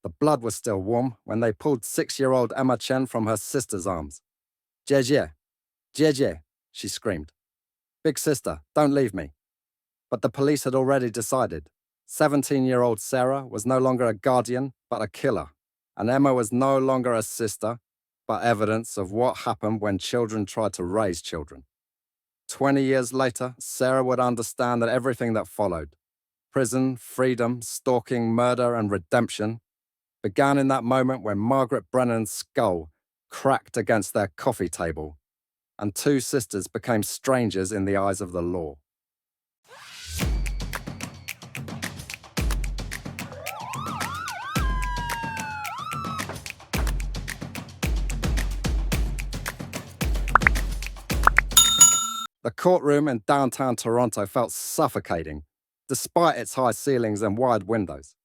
The blood was still warm when they pulled 6-year-old Emma Chen from her sister's arms. Jie, Jie, she screamed. Big sister, don't leave me. But the police had already decided. 17-year-old Sarah was no longer a guardian, but a killer. And Emma was no longer a sister, but evidence of what happened when children tried to raise children. 20 years later, Sarah would understand that everything that followed, prison, freedom, stalking, murder, and redemption, began in that moment when Margaret Brennan's skull cracked against their coffee table, and two sisters became strangers in the eyes of the law. The courtroom in downtown Toronto felt suffocating, despite its high ceilings and wide windows.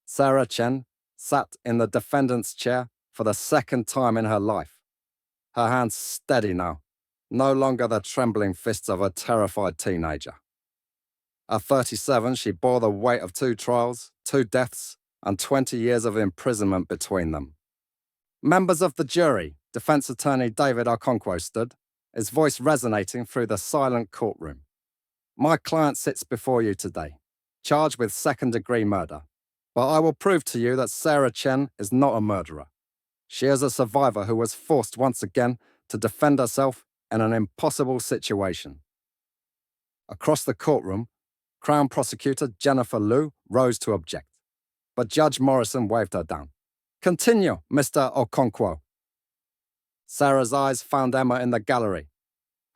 Sarah Chen sat in the defendant's chair for the second time in her life. Her hands steady now, no longer the trembling fists of a terrified teenager. At 37, she bore the weight of 2 trials, 2 deaths, and 20 years of imprisonment between them. Members of the jury, defense attorney David Okonkwo stood, his voice resonating through the silent courtroom. My client sits before you today, charged with second-degree murder. But I will prove to you that Sarah Chen is not a murderer. She is a survivor who was forced once again to defend herself in an impossible situation. Across the courtroom, Crown Prosecutor Jennifer Liu rose to object, but Judge Morrison waved her down. Continue, Mr. Okonkwo. Sarah's eyes found Emma in the gallery.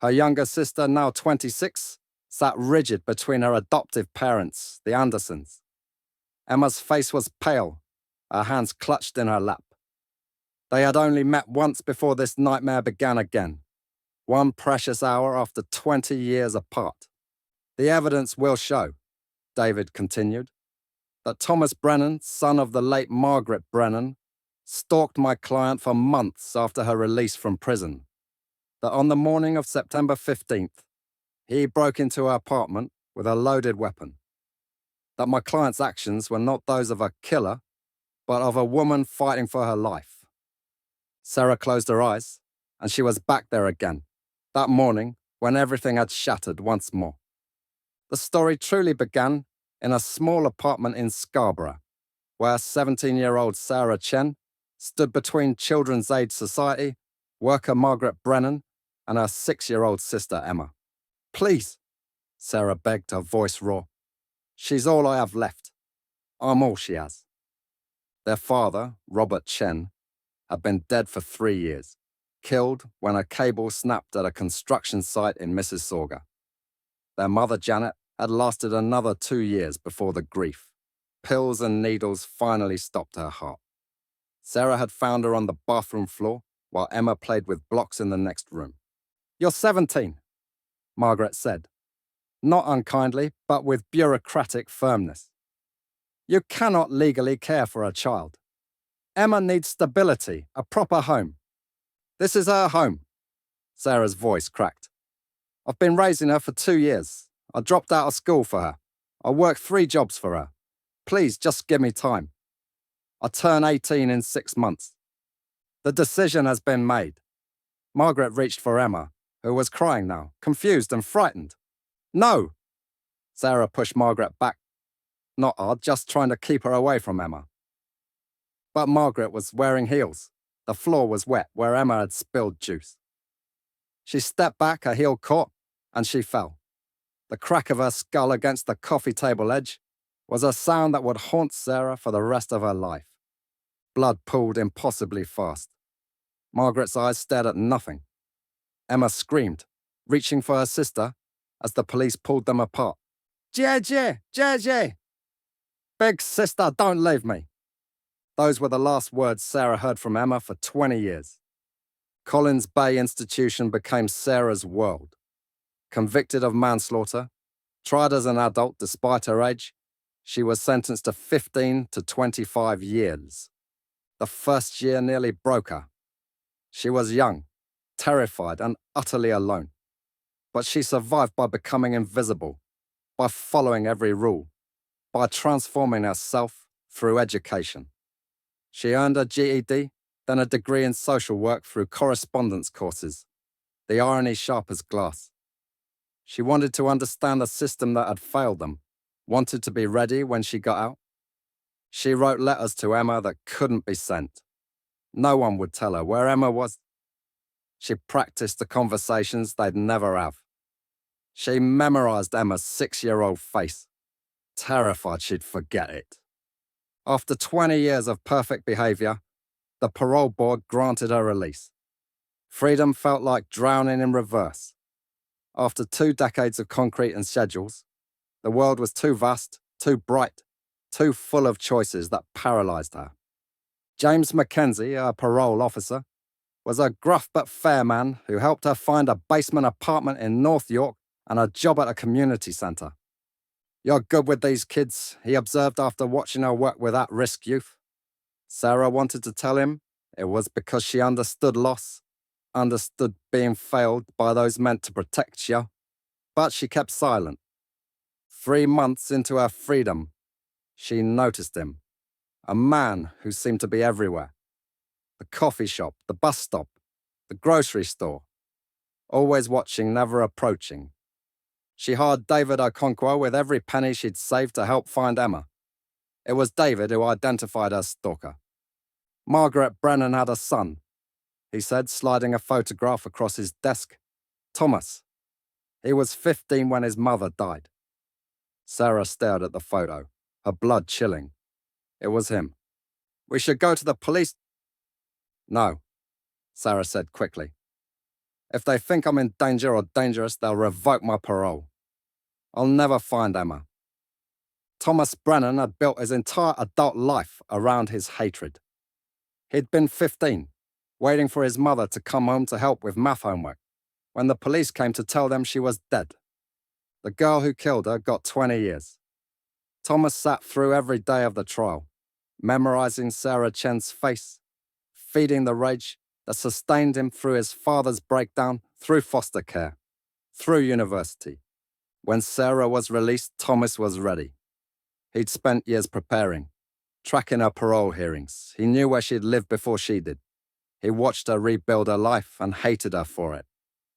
Her younger sister, now 26, sat rigid between her adoptive parents, the Andersons. Emma's face was pale, her hands clutched in her lap. They had only met once before this nightmare began again, one precious hour after 20 years apart. The evidence will show, David continued, that Thomas Brennan, son of the late Margaret Brennan, stalked my client for months after her release from prison. That on the morning of September 15th, he broke into her apartment with a loaded weapon. That my client's actions were not those of a killer, but of a woman fighting for her life. Sarah closed her eyes, and she was back there again, that morning when everything had shattered once more. The story truly began in a small apartment in Scarborough, where 17-year-old Sarah Chen stood between Children's Aid Society, worker Margaret Brennan, and her 6-year-old sister Emma. Please, Sarah begged, her voice raw. She's all I have left. I'm all she has. Their father, Robert Chen, had been dead for 3 years, killed when a cable snapped at a construction site in Mississauga. Their mother, Janet, had lasted another 2 years before the grief. Pills and needles finally stopped her heart. Sarah had found her on the bathroom floor while Emma played with blocks in the next room. You're 17, Margaret said, not unkindly, but with bureaucratic firmness. You cannot legally care for a child. Emma needs stability, a proper home. This is her home. Sarah's voice cracked. I've been raising her for 2 years. I dropped out of school for her. I worked 3 jobs for her. Please, just give me time. I turn 18 in 6 months. The decision has been made. Margaret reached for Emma, who was crying now, confused and frightened. No! Sarah pushed Margaret back. Not hard, just trying to keep her away from Emma. But Margaret was wearing heels. The floor was wet where Emma had spilled juice. She stepped back, her heel caught, and she fell. The crack of her skull against the coffee table edge was a sound that would haunt Sarah for the rest of her life. Blood pooled impossibly fast. Margaret's eyes stared at nothing. Emma screamed, reaching for her sister as the police pulled them apart. Jie! Big sister, don't leave me. Those were the last words Sarah heard from Emma for 20 years. Collins Bay Institution became Sarah's world. Convicted of manslaughter, tried as an adult despite her age, she was sentenced to 15 to 25 years. The first year nearly broke her. She was young, terrified, and utterly alone. But she survived by becoming invisible, by following every rule, by transforming herself through education. She earned a GED, then a degree in social work through correspondence courses, the irony sharp as glass. She wanted to understand the system that had failed them, wanted to be ready when she got out. She wrote letters to Emma that couldn't be sent. No one would tell her where Emma was. She practiced the conversations they'd never have. She memorized Emma's 6-year-old face, terrified she'd forget it. After 20 years of perfect behavior, the parole board granted her release. Freedom felt like drowning in reverse. After 2 decades of concrete and schedules, the world was too vast, too bright, too full of choices that paralyzed her. James Mackenzie, her parole officer, was a gruff but fair man who helped her find a basement apartment in North York and a job at a community centre. "You're good with these kids," he observed after watching her work with at-risk youth. Sarah wanted to tell him it was because she understood loss, understood being failed by those meant to protect you, but she kept silent. 3 months into her freedom, she noticed him, a man who seemed to be everywhere. The coffee shop, the bus stop, the grocery store, always watching, never approaching. She hired David Okonkwo with every penny she'd saved to help find Emma. It was David who identified her stalker. Margaret Brennan had a son, he said, sliding a photograph across his desk. Thomas. He was 15 when his mother died. Sarah stared at the photo, her blood chilling. It was him. "We should go to the police." "No," Sarah said quickly. "If they think I'm in danger or dangerous, they'll revoke my parole. I'll never find Emma." Thomas Brennan had built his entire adult life around his hatred. He'd been 15, waiting for his mother to come home to help with math homework, when the police came to tell them she was dead. The girl who killed her got 20 years. Thomas sat through every day of the trial, memorizing Sarah Chen's face, feeding the rage that sustained him through his father's breakdown, through foster care, through university. When Sarah was released, Thomas was ready. He'd spent years preparing, tracking her parole hearings. He knew where she'd lived before she did. He watched her rebuild her life and hated her for it.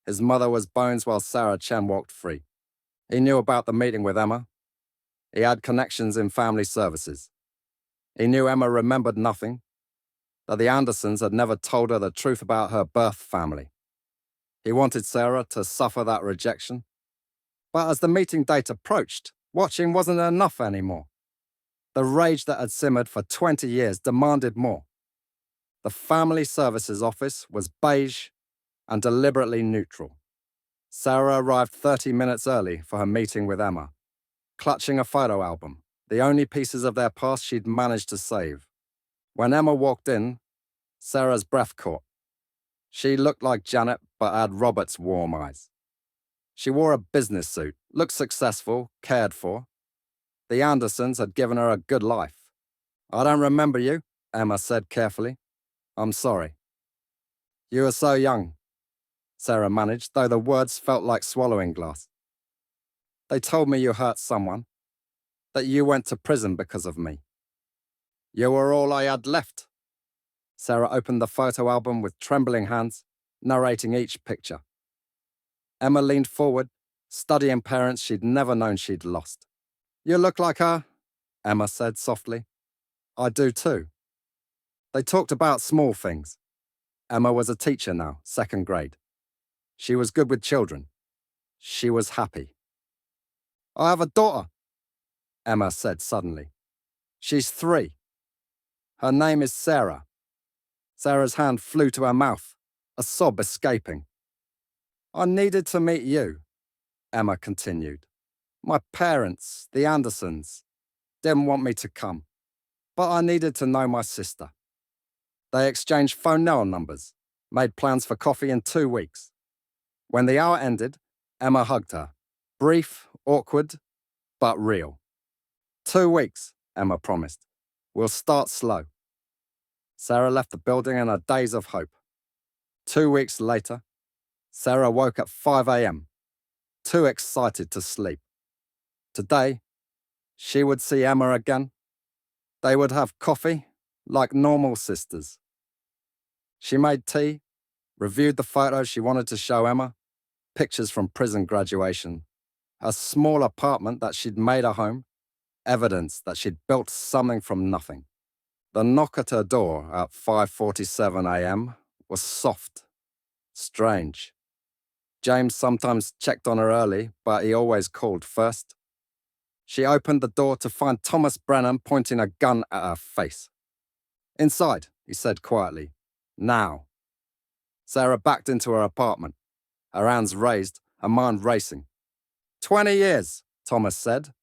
His mother was bones while Sarah Chen walked free. He knew about the meeting with Emma. He had connections in family services. He knew Emma remembered nothing, that the Andersons had never told her the truth about her birth family. He wanted Sarah to suffer that rejection. But as the meeting date approached, watching wasn't enough anymore. The rage that had simmered for 20 years demanded more. The family services office was beige and deliberately neutral. Sarah arrived 30 minutes early for her meeting with Emma, clutching a photo album, the only pieces of their past she'd managed to save. When Emma walked in, Sarah's breath caught. She looked like Janet, but had Robert's warm eyes. She wore a business suit, looked successful, cared for. The Andersons had given her a good life. "I don't remember you," Emma said carefully. "I'm sorry." "You were so young," Sarah managed, though the words felt like swallowing glass. "They told me you hurt someone, that you went to prison because of me. You were all I had left." Sarah opened the photo album with trembling hands, narrating each picture. Emma leaned forward, studying parents she'd never known she'd lost. "You look like her," Emma said softly. "I do too." They talked about small things. Emma was a teacher now, 2nd grade. She was good with children. She was happy. "I have a daughter," Emma said suddenly. "She's 3. Her name is Sarah." Sarah's hand flew to her mouth, a sob escaping. "I needed to meet you," Emma continued. "My parents, the Andersons, didn't want me to come, but I needed to know my sister. They exchanged phone numbers, made plans for coffee in 2 weeks. When the hour ended, Emma hugged her. Brief, awkward, but real. 2 weeks, Emma promised. We'll start slow. Sarah left the building in a daze of hope. 2 weeks later, Sarah woke at 5 a.m., too excited to sleep. Today, she would see Emma again. They would have coffee, like normal sisters. She made tea, reviewed the photos she wanted to show Emma, pictures from prison graduation, a small apartment that she'd made a home, evidence that she'd built something from nothing. The knock at her door at 5:47 a.m. was soft, strange. James sometimes checked on her early, but he always called first. She opened the door to find Thomas Brennan pointing a gun at her face. "Inside," he said quietly. "Now." Sarah backed into her apartment, her hands raised, her mind racing. 20 years, Thomas said,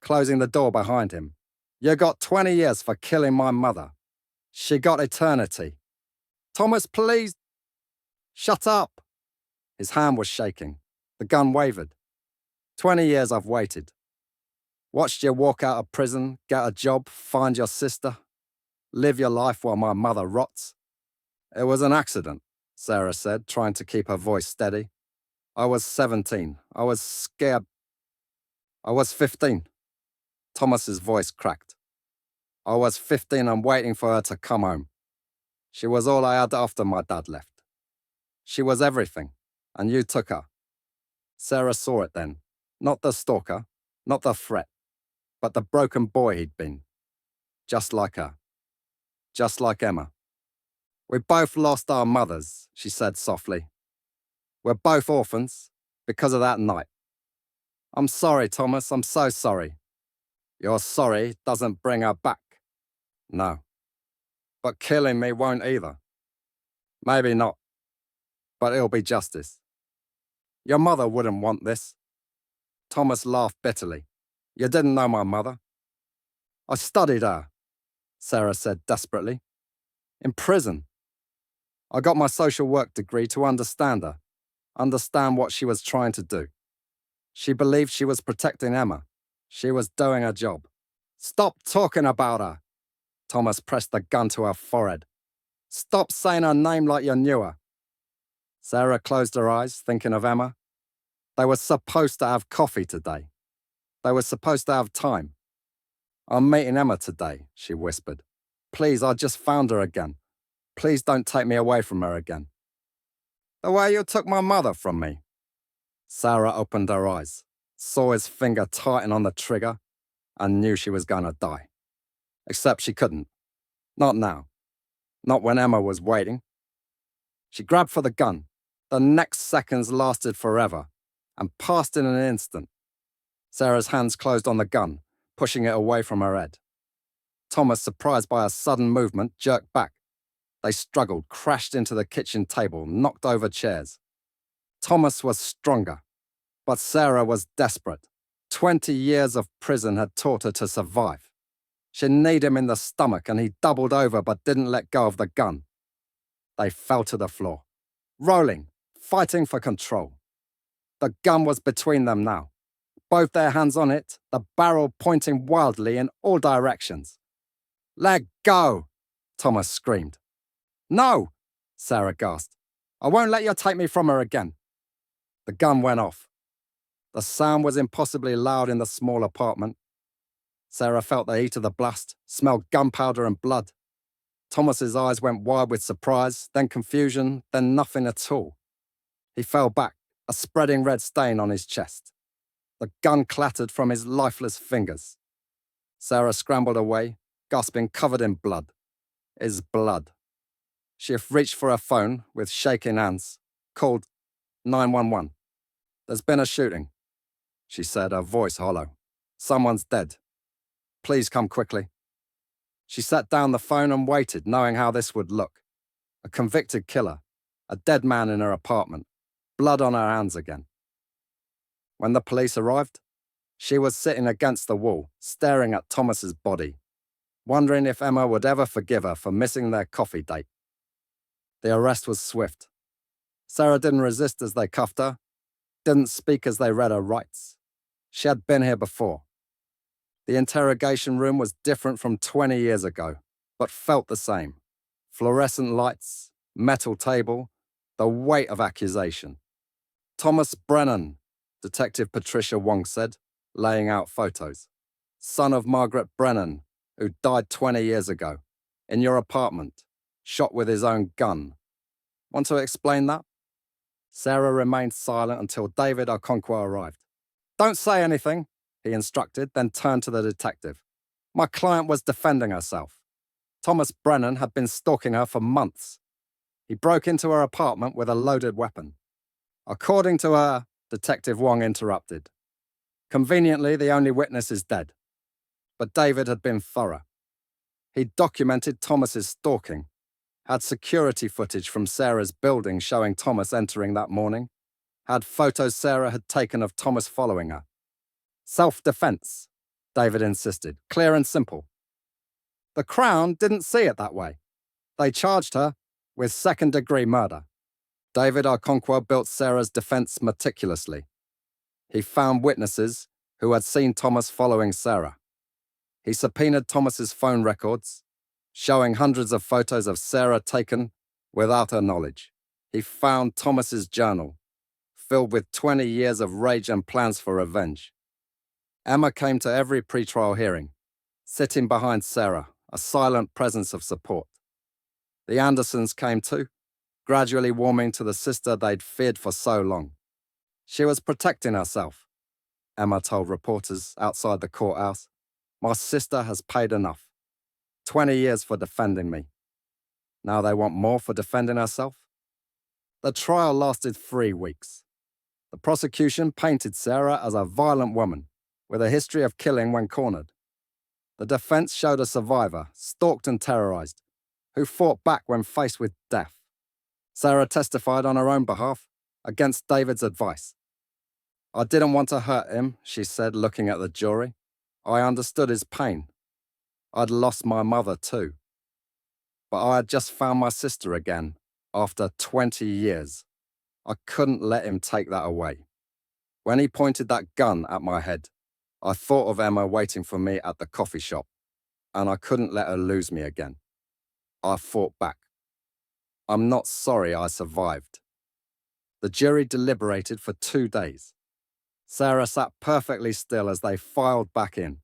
closing the door behind him. "You got 20 years for killing my mother. She got eternity." "Thomas, please." "Shut up." His hand was shaking. The gun wavered. 20 years I've waited. Watched you walk out of prison, get a job, find your sister, live your life while my mother rots. "It was an accident," Sarah said, trying to keep her voice steady. "I was 17. I was scared. I was 15. Thomas's voice cracked. "I was 15 and waiting for her to come home. She was all I had after my dad left. She was everything, and you took her." Sarah saw it then. Not the stalker, not the threat, but the broken boy he'd been. Just like her. Just like Emma. "We both lost our mothers," she said softly. "We're both orphans, because of that night. I'm sorry, Thomas, I'm so sorry." "Your sorry doesn't bring her back." "No. But killing me won't either." "Maybe not. But it'll be justice. Your mother wouldn't want this." Thomas laughed bitterly. "You didn't know my mother." "I studied her," Sarah said desperately. "In prison. I got my social work degree to understand her, understand what she was trying to do. She believed she was protecting Emma. She was doing her job." "Stop talking about her." Thomas pressed the gun to her forehead. "Stop saying her name like you knew her." Sarah closed her eyes, thinking of Emma. They were supposed to have coffee today. They were supposed to have time. "I'm meeting Emma today," she whispered. "Please, I just found her again. Please don't take me away from her again." "The way you took my mother from me." Sarah opened her eyes, saw his finger tighten on the trigger, and knew she was going to die. Except she couldn't. Not now. Not when Emma was waiting. She grabbed for the gun. The next seconds lasted forever, and passed in an instant. Sarah's hands closed on the gun, pushing it away from her head. Thomas, surprised by a sudden movement, jerked back. They struggled, crashed into the kitchen table, knocked over chairs. Thomas was stronger, but Sarah was desperate. 20 years of prison had taught her to survive. She kneed him in the stomach and he doubled over but didn't let go of the gun. They fell to the floor, rolling, fighting for control. The gun was between them now. Both their hands on it, the barrel pointing wildly in all directions. "Let go!" Thomas screamed. "No!" Sarah gasped. "I won't let you take me from her again." The gun went off. The sound was impossibly loud in the small apartment. Sarah felt the heat of the blast, smelled gunpowder and blood. Thomas's eyes went wide with surprise, then confusion, then nothing at all. He fell back, a spreading red stain on his chest. The gun clattered from his lifeless fingers. Sarah scrambled away, gasping, covered in blood. His blood. She reached for her phone with shaking hands, called 911. "There's been a shooting," she said, her voice hollow. "Someone's dead. Please come quickly." She sat down the phone and waited, knowing how this would look. A convicted killer, a dead man in her apartment, blood on her hands again. When the police arrived, she was sitting against the wall, staring at Thomas's body, wondering if Emma would ever forgive her for missing their coffee date. The arrest was swift. Sarah didn't resist as they cuffed her, didn't speak as they read her rights. She had been here before. The interrogation room was different from 20 years ago, but felt the same. Fluorescent lights, metal table, the weight of accusation. "Thomas Brennan," Detective Patricia Wong said, laying out photos. "Son of Margaret Brennan, who died 20 years ago. in your apartment, shot with his own gun. Want to explain that? Sarah remained silent until David Okonkwo arrived. Don't say anything, he instructed, then turned to the detective. My client was defending herself. Thomas Brennan had been stalking her for months. He broke into her apartment with a loaded weapon. According to her, Detective Wong interrupted. Conveniently, the only witness is dead. But David had been thorough. He documented Thomas's stalking, had security footage from Sarah's building showing Thomas entering that morning, had photos Sarah had taken of Thomas following her. Self-defense, David insisted, clear and simple. The Crown didn't see it that way. They charged her with second-degree murder. David Okonkwo built Sarah's defense meticulously. He found witnesses who had seen Thomas following Sarah. He subpoenaed Thomas's phone records, showing hundreds of photos of Sarah taken without her knowledge. He found Thomas's journal, filled with 20 years of rage and plans for revenge. Emma came to every pretrial hearing, sitting behind Sarah, a silent presence of support. The Andersons came too, gradually warming to the sister they'd feared for so long. She was protecting herself, Emma told reporters outside the courthouse. My sister has paid enough. 20 years for defending me. Now they want more for defending herself? The trial lasted 3 weeks. The prosecution painted Sarah as a violent woman with a history of killing when cornered. The defense showed a survivor, stalked and terrorized, who fought back when faced with death. Sarah testified on her own behalf, against David's advice. I didn't want to hurt him, she said, looking at the jury. I understood his pain. I'd lost my mother too. But I had just found my sister again, after 20 years. I couldn't let him take that away. When he pointed that gun at my head, I thought of Emma waiting for me at the coffee shop, and I couldn't let her lose me again. I fought back. I'm not sorry I survived. The jury deliberated for 2 days. Sarah sat perfectly still as they filed back in.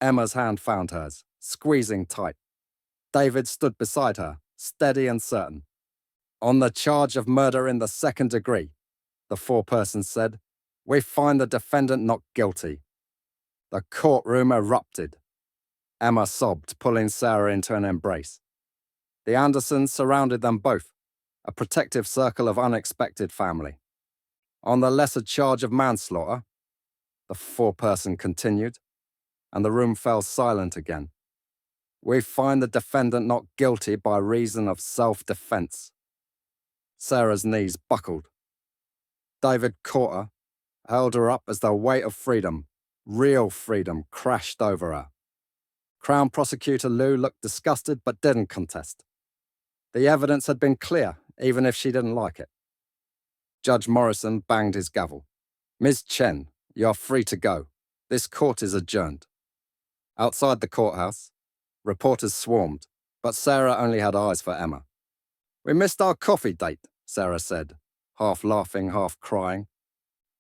Emma's hand found hers, squeezing tight. David stood beside her, steady and certain. On the charge of murder in the second degree, the foreperson said, we find the defendant not guilty. The courtroom erupted. Emma sobbed, pulling Sarah into an embrace. The Andersons surrounded them both, a protective circle of unexpected family. On the lesser charge of manslaughter, the foreperson continued, and the room fell silent again. We find the defendant not guilty by reason of self-defense. Sarah's knees buckled. David caught her, held her up as the weight of freedom, real freedom, crashed over her. Crown Prosecutor Liu looked disgusted but didn't contest. The evidence had been clear, even if she didn't like it. Judge Morrison banged his gavel. Ms. Chen, you're free to go. This court is adjourned. Outside the courthouse, reporters swarmed, but Sarah only had eyes for Emma. We missed our coffee date, Sarah said, half laughing, half crying.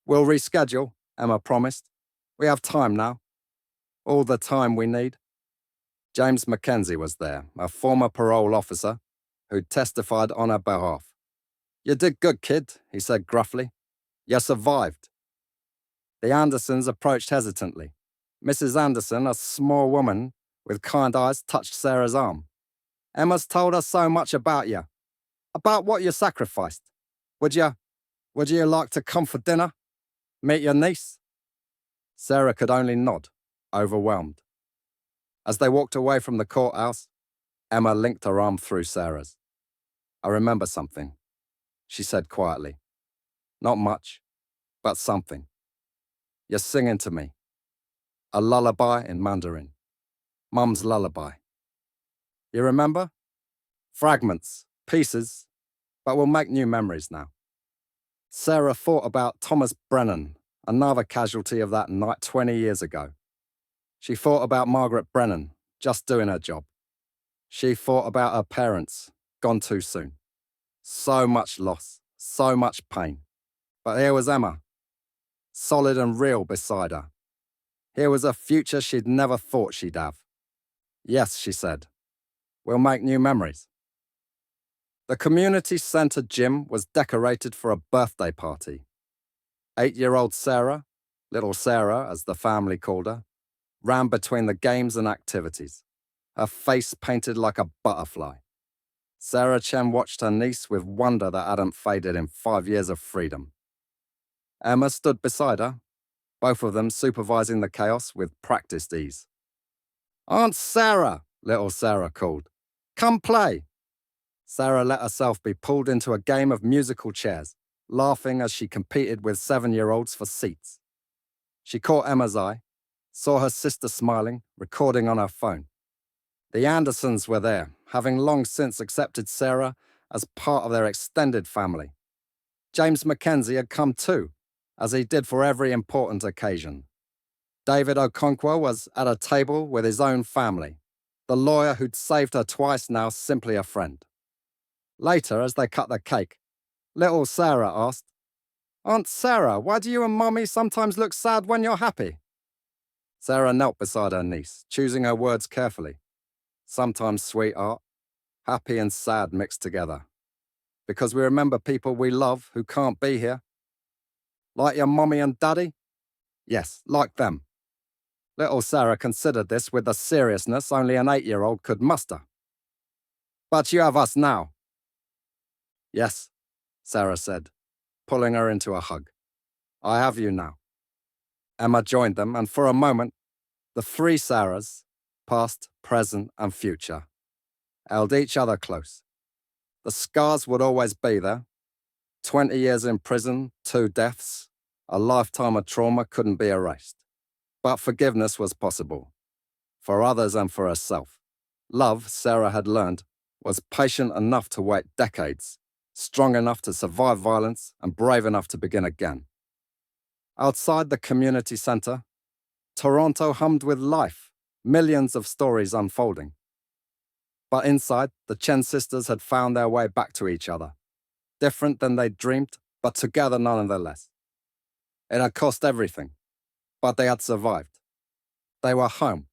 We'll reschedule, Emma promised. We have time now. All the time we need. James Mackenzie was there, a former parole officer who'd testified on her behalf. You did good, kid, he said gruffly. You survived. The Andersons approached hesitantly. Mrs. Anderson, a small woman with kind eyes, touched Sarah's arm. Emma's told us so much about you. About what you sacrificed. Would you like to come for dinner? Meet your niece? Sarah could only nod, overwhelmed. As they walked away from the courthouse, Emma linked her arm through Sarah's. I remember something, she said quietly. Not much, but something. You're singing to me. A lullaby in Mandarin. Mum's lullaby. You remember? Fragments, pieces, but we'll make new memories now. Sarah thought about Thomas Brennan, another casualty of that night 20 years ago. She thought about Margaret Brennan, just doing her job. She thought about her parents, gone too soon. So much loss, so much pain. But here was Emma, solid and real beside her. Here was a future she'd never thought she'd have. Yes, she said, We'll make new memories. The community center gym was decorated for a birthday party. 8-year-old Sarah, little Sarah as the family called her, ran between the games and activities, her face painted like a butterfly. Sarah Chen watched her niece with wonder that hadn't faded in 5 years of freedom. Emma stood beside her, both of them supervising the chaos with practiced ease. "Aunt Sarah," little Sarah called. "Come play." Sarah let herself be pulled into a game of musical chairs, laughing as she competed with 7-year-olds for seats. She caught Emma's eye, saw her sister smiling, recording on her phone. The Andersons were there, having long since accepted Sarah as part of their extended family. James Mackenzie had come too, as he did for every important occasion. David Okonkwo was at a table with his own family, the lawyer who'd saved her twice now simply a friend. Later, as they cut the cake, little Sarah asked, "Aunt Sarah, why do you and Mummy sometimes look sad when you're happy?" Sarah knelt beside her niece, choosing her words carefully. "Sometimes, sweetheart, happy and sad mixed together. Because we remember people we love who can't be here." "Like your Mummy and Daddy?" "Yes, like them." Little Sarah considered this with the seriousness only an 8-year-old could muster. "But you have us now." "Yes," Sarah said, pulling her into a hug. "I have you now." Emma joined them, and for a moment, the 3 Sarahs, past, present, and future, held each other close. The scars would always be there. 20 years in prison, 2 deaths, a lifetime of trauma couldn't be erased. But forgiveness was possible, for others and for herself. Love, Sarah had learned, was patient enough to wait decades, strong enough to survive violence, and brave enough to begin again. Outside the community center, Toronto hummed with life, millions of stories unfolding. But inside, the Chen sisters had found their way back to each other, different than they'd dreamed, but together nonetheless. It had cost everything, but they had survived. They were home,